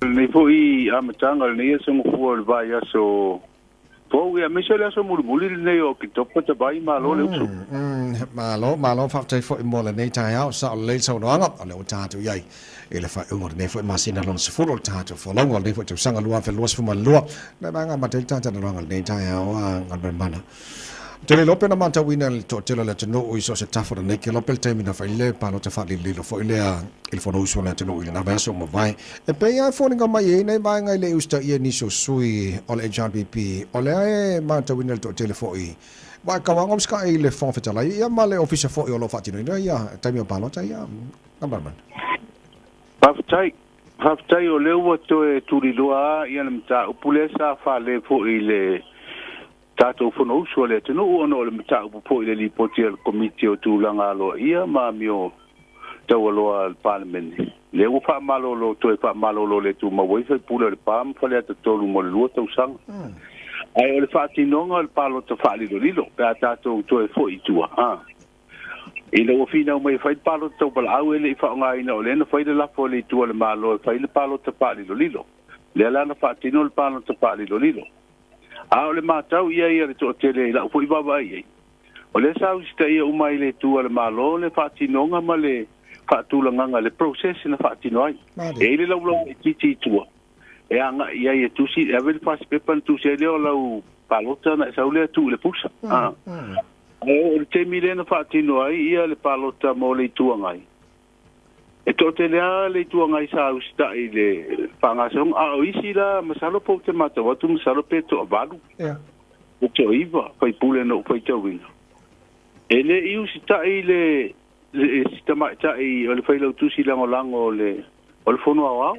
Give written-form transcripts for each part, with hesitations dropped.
Ni foi a matanga ni so mo fu va ya so po ya me so la so mo buli ni o ki to pa bai ma lo le so ma lo fa tai fo mo le nei tai au sa le so no nga le o ta tu yai ele fa un ne fo ma sina lon se fu lo ta tu fo lo ngol ne fo tu sanga lua fe lo fu ma lo na nga ma tai ta ta no ngol nei tai au nga ben mana te le lope na manta wina to te le te no o iso se tafo ne ke lope te mina fa ile pa no te fa le lo fo ile il fo no uso na te no ile na va so mo vai e pe ya fo nga mai nei vai nga le usta ia ni so sui o le JPP o le manta wina to te le fo i va ka wangom ska ile fo fa tala ia ma le officer fo o lo fa tino ia te mi pa no ta ia number man Haftai o leo wa toe turiloa ia na mta upulesa fa le fo ile tato fono uso le tino ono le mta upo ile li potiel committee o tulanga lo ia ma mio tau aloa al parliament le u fa malo lo toe fa malo lo le tu ma woi fa pula le pam fa le tolu mo le lo tau sang ai o le fa tinonga al palo to fa li lilo pe tato toe fo i tua ile o fina mai fai palo to bala au ele fa nga ina ole na fai la fo le tu le malo fai le palo to pa li lilo le la na fa tino le palo to pa li lilo a ole matau ia ia le to tele la fo i baba ia o le sa usta ia umai le tu le malo le fa tino nga male fa tu la nga le process na fa tino ai e le lo ti tu e anga ia ia tu si e vel pas pepan tu se le o palo na sa le tu le pusa o te milena fa tino ai ia le palota mo le tuangai e to te le tuangai sa usta ile pangasong a isi la masalo po te mata watu masalo pe to avalu o to iva fai pule no fai tawina ele iu sta ile sistema ta i o le fai lo tu si lango le o le fono au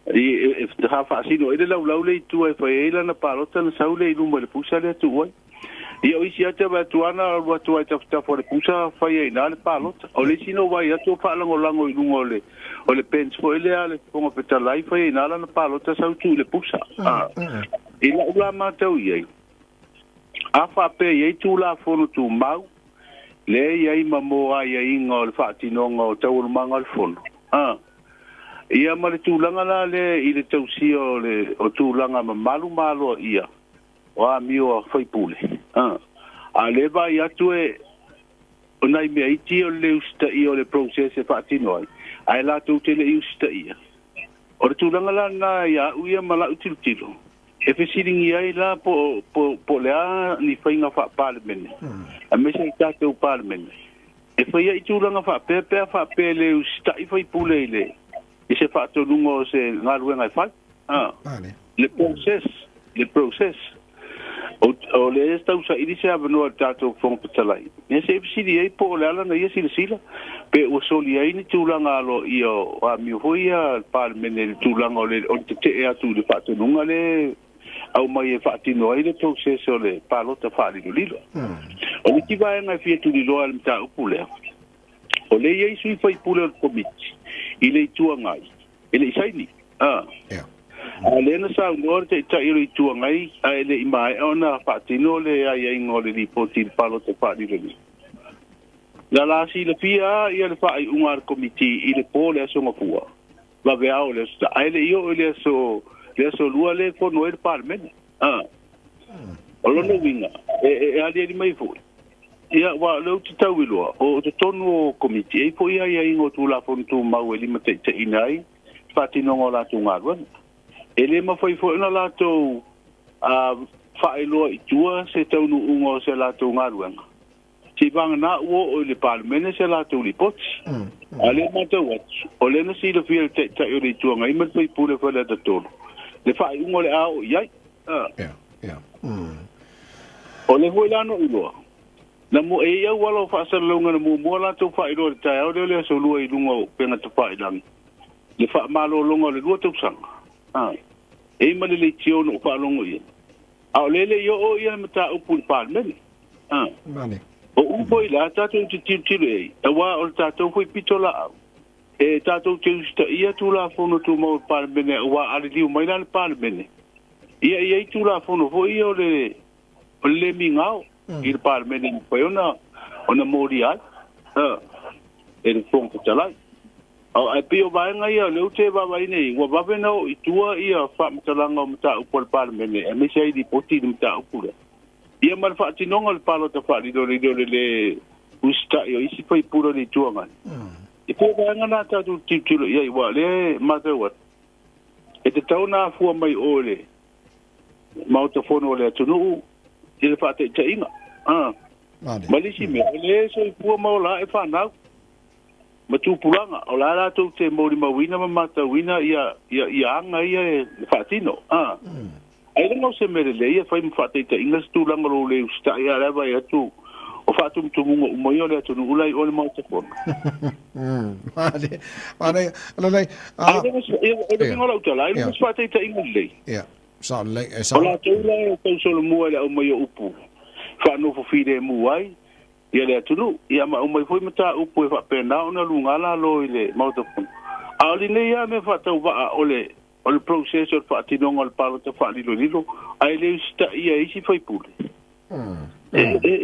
e te hafa sino ele lau le tu e fai ele na palota na saule i lumba le pusa le tu wai ia isi ate ba tuana wa tu ai tafta for pusa fai ina le palota o le sino vai atu fa lango i lungo le o le pens fo ele ale pongo peta lai fai ina la palota sa tu le pusa ila ula ma tau ia afa pe ia tu la fono tu mau le ia ma mo ai ingo le fa tinongo tau manga le fono ia ma le tu langa la le ile tau si o tu langa ma malu ia wa mio fai pule a le va ia tu e onai me iti o le usta i o le process e fa tinoi ai la tu te le usta ia o tu langa la na ia uia mala utilo e fe siling ia la po le a ni fai nga fa parliament a me se ta tu parliament e fai ia tu langa fa pe le usta i fai pule le e se fa to lungo se ngalu nga fa le process o le esta usa inicia no tato fon petalai ne se psidi ai po le ala na ia sila pe o soli ai ni tulanga lo io a mi hoia parliament tulanga le o te e atu le fato nunga le au mai e fati no ai le process o le palota fali lilo o le kiva nga fie tu lilo al mta upule o le ia sui fai pule o committee ile tuanga ile sai ni Alena sa ngor te iri tu ngai ele mai ona patino le ai ngol li poti palo te pa di le la si le pia ia le fa un committee ile pole so ngofua va vea o le sta ele io le so lua le ko no el parmen o lo no winga e ali di mai fu ia wa lo te tawilo o te tonu committee e po ia ngo tu la fon tu mau ele mate te inai patino ngola tu ngarwan ele ma foi na lato fa ilo itua se tau no ungo se lato ngaruanga ti bang na o le parliament se lato li pot ale ma to wat o le no si le fiel te iri tua ngai ma foi pule fa le to le fa ungo le ao ia o le ho la no ulo na mo e ia walo fa sa longa mo lato fa ilo te ao le so lu i lungo penga te fa ilang le fa malo longa le lu to sang e male le tio no pa longo ia a lele yo o ia mata upul parliament mane o upo ila tato titile e wa o tato foi pitola e tato te sta ia tu la fono tu mo parliament wa ali di mai la parliament ia tu la fono foi o le mingao il parliament foi ona morial e le fonte tala ai pio vai ngai le ute va vai nei wa va no I tua ia fa mtalanga mta upol parmene e me sei di poti mta upula ia mal fa tinonga le palo ta fa do le usta io isi poi puro di tua ngai e pio vai ngana ta tu titulo ia wa le mata wa e te tauna fu mai ole mauta fono le tunu ile fa te inga malisi me le so fu maula e fa na matu pulanga o la tu te mori mawina mata wina ia anga ia fatino ai no se mere le ia fai mfate te inga tu langa lo le sta ia leva ia tu o fatu tu mo yo le tu ulai o le mau te pon mane lo lei e no lo tala ia mfate te inga le ia sa le sa la tu le tu solo mo le o mo yo upu fa no fo fide mu ai ia le tunu ia ma umai foi mata upu e fa pena ona lunga la lo ile mauta pun ali ne ia me fa tau va ole process o fa tinonga o palo te fa lilo ai le sta ia isi foi pule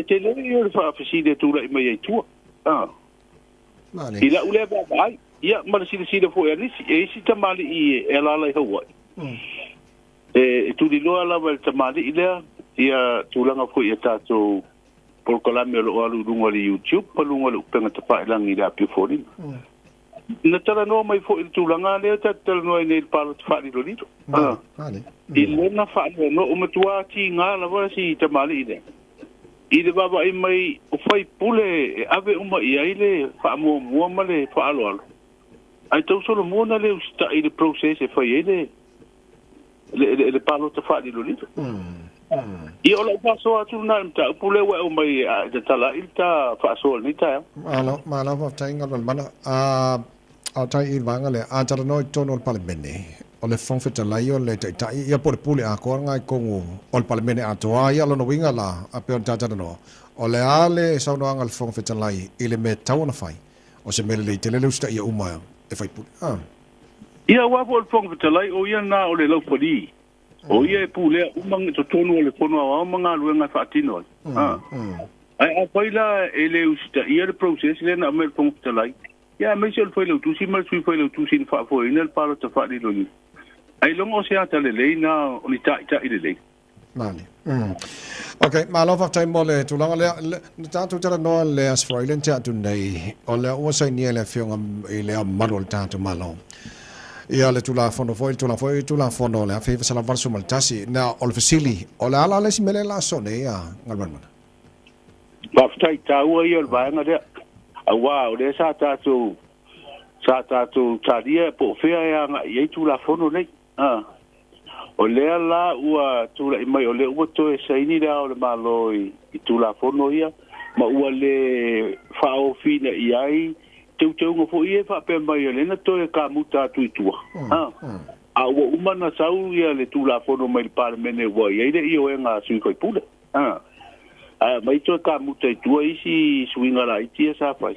te le ia fa fisi de tu la mai tu mane ila ule ba ai ia ma si fo ia isi tamali I ela la hawa tu di lo ala va tamali ile ia tulanga fo ia tato por colame lo alu lunga li YouTube palunga lo penga tapa lang ila pi fori na tala no mai fo il tulanga le tala no nei palo tfa li lo dito il na fa no o matua ti nga la va si tamali ide baba I mai o fai pule ave uma ia ile fa mo male fa alo ai tau solo mo na le sta ile process e fai ile le palo tfa li lo dito io la passo a tunanta pule wa o mai de tala ilta fa sol ni ta malo va tainga lo mana a tai il vanga le a tara no tono parlemene o le fon feta la io le tai ia por pule a ko ngai ko o parlemene a toa ia lo no winga la a pe tata no o le ale sa no ngal fon feta la ile me tauna fai o se mele le tele sta ia uma e fai pule ia wa por fon feta la o ia na o le lo poli o ia pule umang to tono le fono a manga luenga fatino ai a paila ele usta ia le process le na mer pong tala ia me sel foi lo tu si mal sui foi lo tu sin fa foi nel palo te fa di lo ni ai longo se ata le na o ni ta ile le mani okay ma lo fa time mole tu longa le ta tu tara no le as froilen ta tu nei o le o sai ni le fionga ile a marol ta tu malo ia le tula fono foi tula fono le fe sala varso maltasi na ol fasili o la ala le simele la sone ia ngalman ba ftai ta ua ia ba nga de awa o le sa ta tu tadia po fe ia nga ia tula fono nei o le la ua tula mai o le ua to e saini la o le maloi I tula fono ia ma ua le fa o fina iai teu ngo fo ie fa pe mai le na to e ka muta tu tua a o umana sau ia le tula fono mai parmene wa ia ile io nga sui koi pule mai to ka muta tua isi swinga la itia sa fai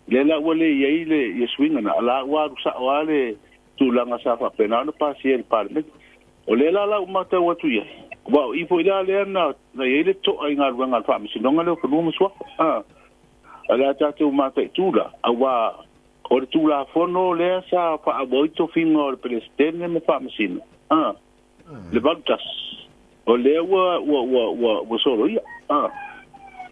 le la wale ia ile ia swinga na la wa sa wale tula nga sa fa pe na no pasi el parmene o le la umata wa tu ia wa I fo ila le na ile to ai nga nga fa mi sinonga le ko mo so ala tatu mata tula awa o tula fono le sa fa aboito fingo o presidente me fa masino le bagtas o le wa solo ia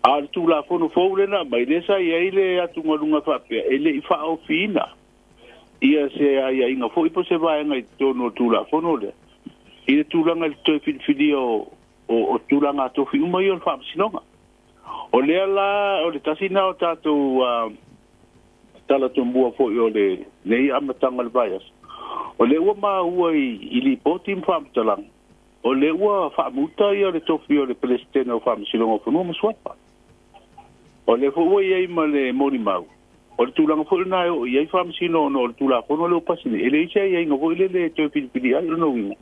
al tula fono fo le na mai le sa ia ile atu ngolunga fa pe ele fa o fina ia se ia inga fo ipo se va ngai tono tula fono le ile tula ngal to video o tula nga to fi mo yo fa masino o le la o le tasina o tatu tala tumbua fo yo le nei amatanga le bias o le wa ma ua I li potim fam talang o le wa fa muta yo le tofi o le presidente o fam silongo fo no swapa o le fo wa ye ma le moni mau o le tulanga fo na o ye fam sino no le tula fo no le pasini ele ise ye ngo fo le to pili ai no wi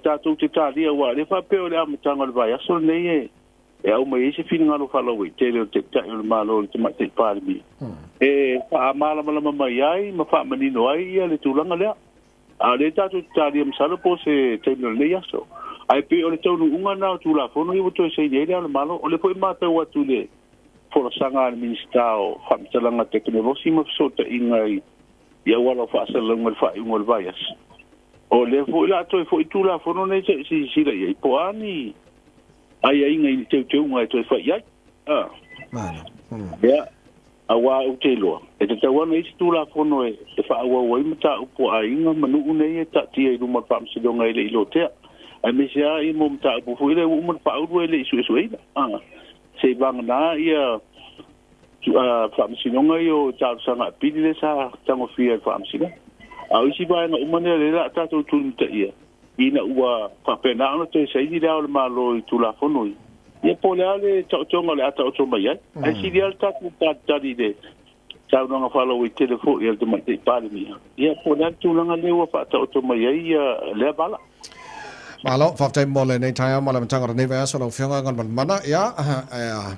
tatu te talia wa le fa pe o le amatanga le bias o nei e au mai se fina ngalo falo we te le te le malo te mate parmi fa mala mai ai ma fa manino ai ia le tulanga le a le tatu tali msalo po se te le yaso ai pe o le tonu unga na tula fono I to se ye le malo o le po mata wa tu le for sanga al ministao fa mtalanga teknologi ma so te ingai ia wala fa sala ngol fa ngol vaias o le fo la to fo tu la fo no ne si la ia po ani ai ai ngai te ngai to fa ia mana ia awa u te lo e te tawana i tu la fo no e fa awa wai mata upo ai nga manu nei ta ti ai luma pam se do ngai le lo te ai me sia i mo mata upo fo ile mo pa u le su ina se bang na ia fam se no ngai o ta sanga pidile sa tango fia fam se au isi ba na umane le la ta tu te ia ina ua pa pena no te sei di la ma lo i tu la fo no ia polale tonga le ata o mai ai si dia ta ta di de sa no nga falo i telefone ia de mai pale mi ia polale tu nga le wa pa ta o mai ia le bala malo fakta mole nei taya mala mtanga nei va so lo fianga ngan mana ya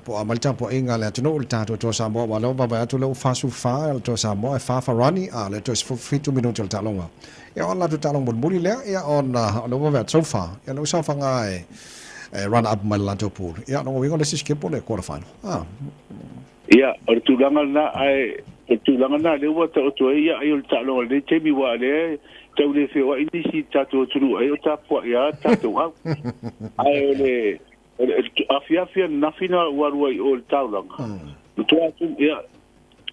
po amal cha po inga le tuno ulta to sambo malo ba tu lo fasu fa to sambo fa rani le to fitu minuto ta longa ya on la tu ta long bon buli le ya on lo va so fa ya lo sa fa ngai run up my lanto pool ya no we gonna skip on the quarter final ya o tu langa na ai tu langa na le wa to ya ai ta long le te mi wa le tau le feo ini si tato tunu ai o tapo ia tato au ai le afia na fina waru ai o tau langa tu atu ia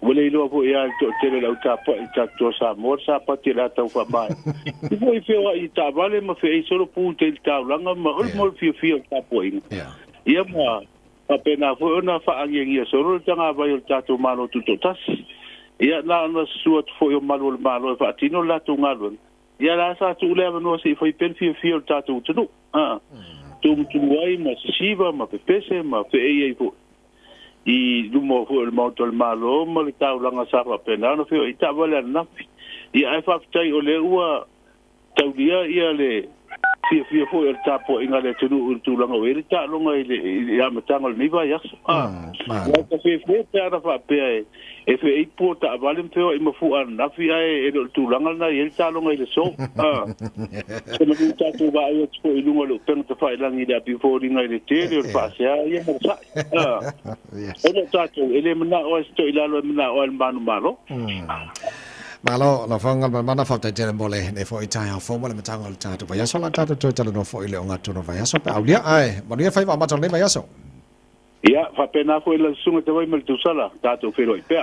wale lo po ia to tele la tapo tato sa mor sa pati la tau fa mai tu foi feo ai ta vale ma fe solo pu te tau langa ma ol mol fio tapo ina ia ma apena fo na fa angia solo tanga vai o tato malo tu to tas ia na suat fo yo malo fa tino la tu ngalo ia la sa tu le no si foi pen fio tatu tu tu ai ma siva ma pese ma pe ei fo i lumo fo el moto el malo ma le tau langa sa pa pena no fio i ta vale na i ai fa tai o le ua tau dia ia le fio fo el tapo inga le tu langa o ele ta longa ile ia matanga le niva ya ma ka fio ta fa pe e fe i porta vale peo i mafu an na fi ai e tu langa na il ta longa ile so se no ta tu va i tu i lunga lo pen ta fai langi da before ringa ile te le fa sia ia mo sa o no ta tu ele mna o sto ila lo mna o manu malo malo la fanga mana fa te mole ne fo ita ya fo mole matanga ta tu va ya so la ta tu ta no fo ile nga tu no va ya so pa aulia ai ma ni fa va ma ton le va ya so ia fa pena fo ile sunga te vai mal tu sala ta tu fero i pe